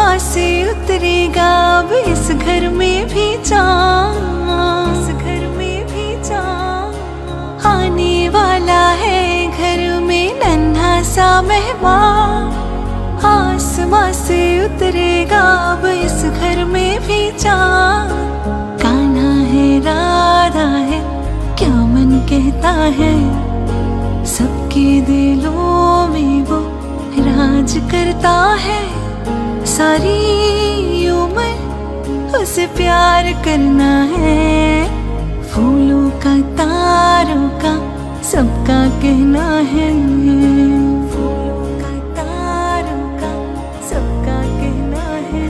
आसमां से उतरेगा अब इस घर में भी चाँद, इस घर में भी चाँद आने वाला है घर में नन्हा सा मेहमान। आसमां से उतरेगा अब इस घर में भी चाँद। कान्हा है राधा है क्या मन कहता है, सबके दिलों में वो राज करता है। सारी उम्र उसे प्यार करना है, फूलों का तारों का सबका कहना है। फूलों का तारों का सबका कहना है।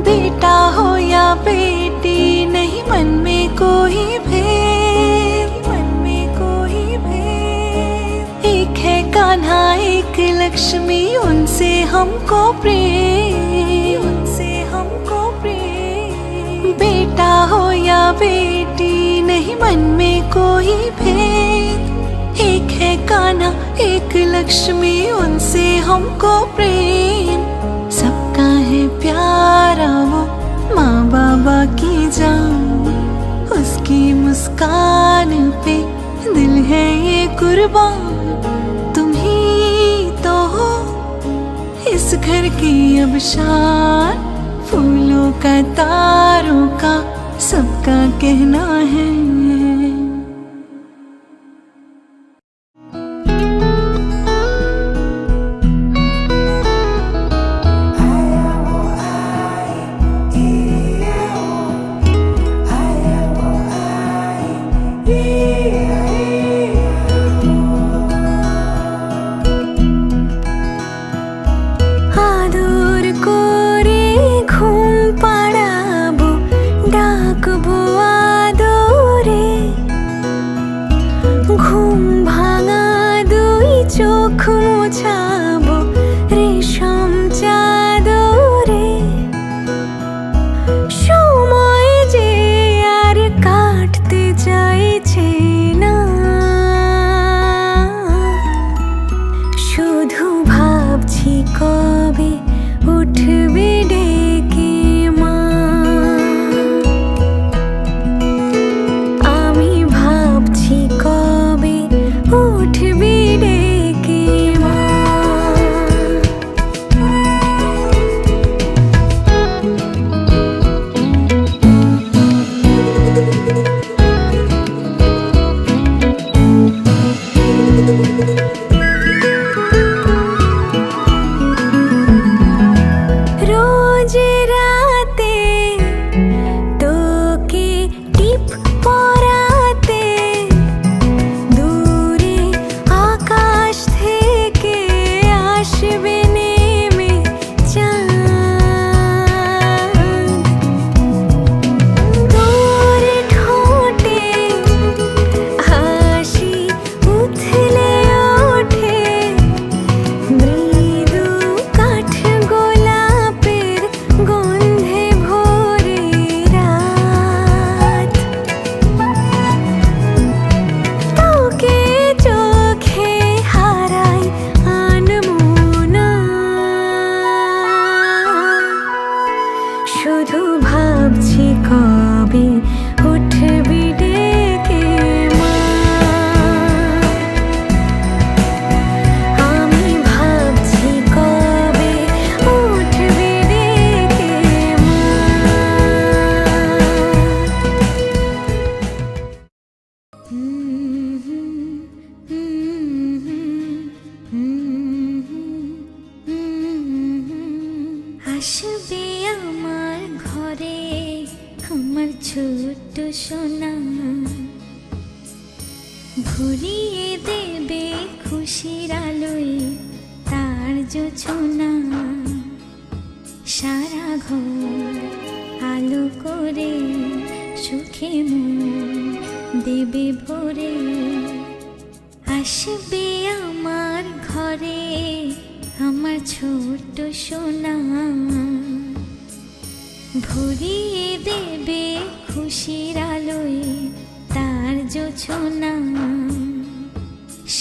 बेटा हो या बेटी नहीं मन में कोई भेद, मन में कोई भेद। एक है कान्हा एक लक्ष्मी उनसे हमको प्रेम, उनसे हमको प्रेम। बेटा हो या बेटी नहीं मन में कोई भेद। एक है कान्हा एक लक्ष्मी उनसे हमको प्रेम। सबका है प्यारा वो माँ बाबा की जान, उसकी मुस्कान पे दिल है ये कुर्बान। तुम ही तो हो इस घर की अब शान, फूलों का तारों का सबका कहना है।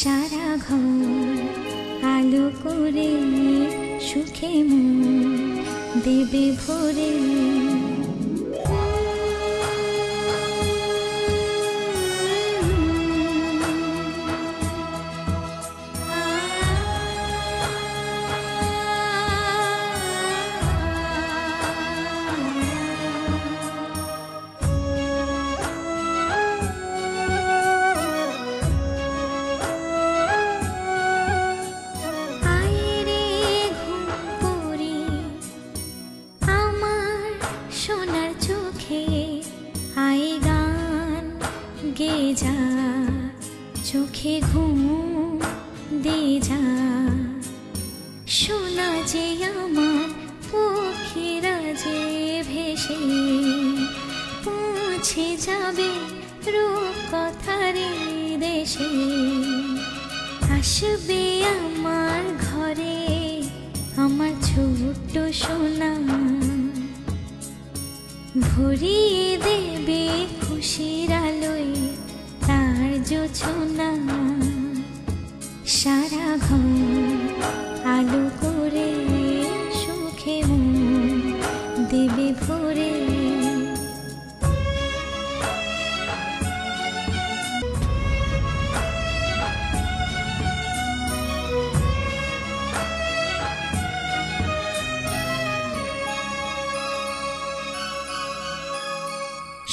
सारा घर आलो करे सुखे मन দেবে ভরে। যা চোখে ঘুম দে যা, শোনা যে আমার পক্ষীরা যে ভেসে পৌঁছে যাবে রূপ কথারে দেশে। আসবে আমার ঘরে আমার ছোট্ট সোনা, ভরিয়ে দেবে খুশির আলোয় তার জোছনা। সারা ঘর আলো করে সুখে মন দেবে ভরে।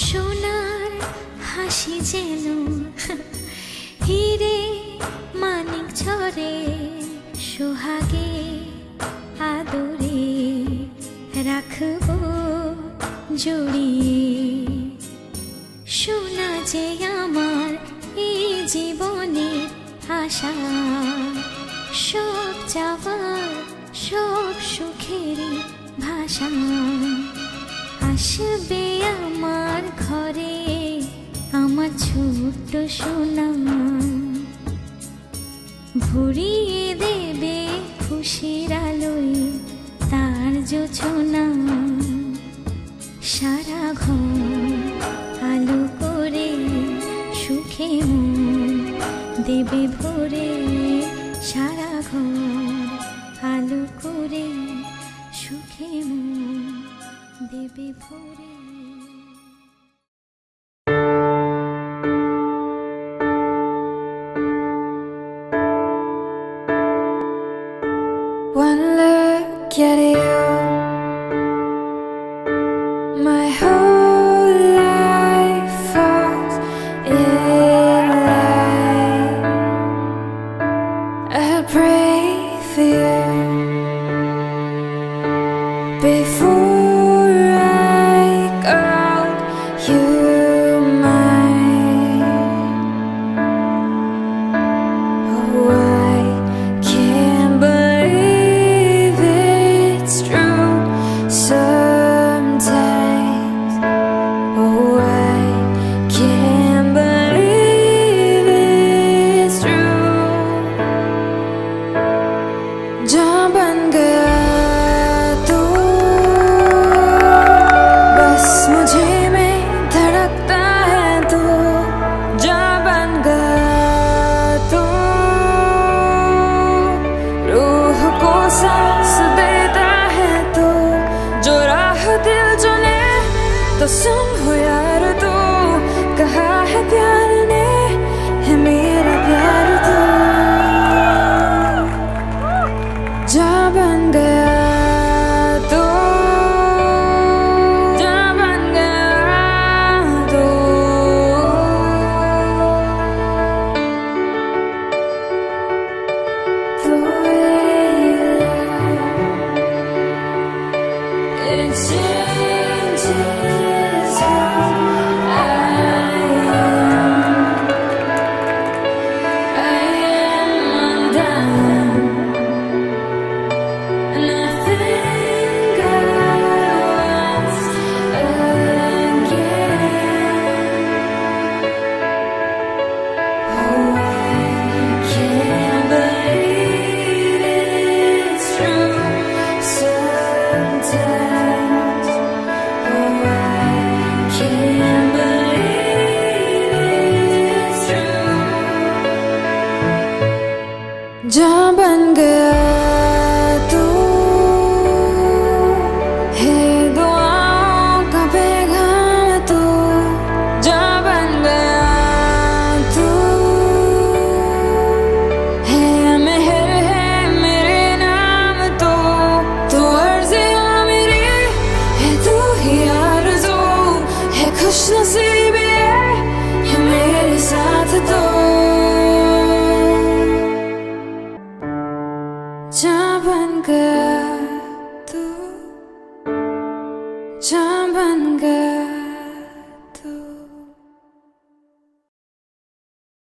সোনার হাসি যেন হিরে মানিক ঝরে, সোহাগে আদরে রাখবো জড়িয়ে। সোনা যে আমার এই জীবনের আশা, সব চাওয়ার সব সুখেরই ভাষা। আসবে আমার ঘরে আমার ছোট্ট সোনা, ভরিয়ে দেবে খুশির আলোয় তার জোছনা। সারা ঘর আলো করে সুখে মন দেবে ভরে। সারা ঘর আলো করে সুখে মন দেবে ভরে। One look at you, my whole life falls in line. I pray for you before I call you mine. Oh, I can't believe it's true sometimes. Oh, I can't believe it's true. जहाँ बन गया तू, बस मुझे में धड़कता है तू। जहाँ बन गया तू, रूह को सांस देता है तू। जो राह दिल चुने तो सुन हो यार तू, कहा है प्यार ने है मेरा प्यार तू। जा बन गया तू, जा बन गया तू। The way you love, it changes how I am. I am undone. And I think I was again. Oh, I can't believe it's true sometimes. बनकर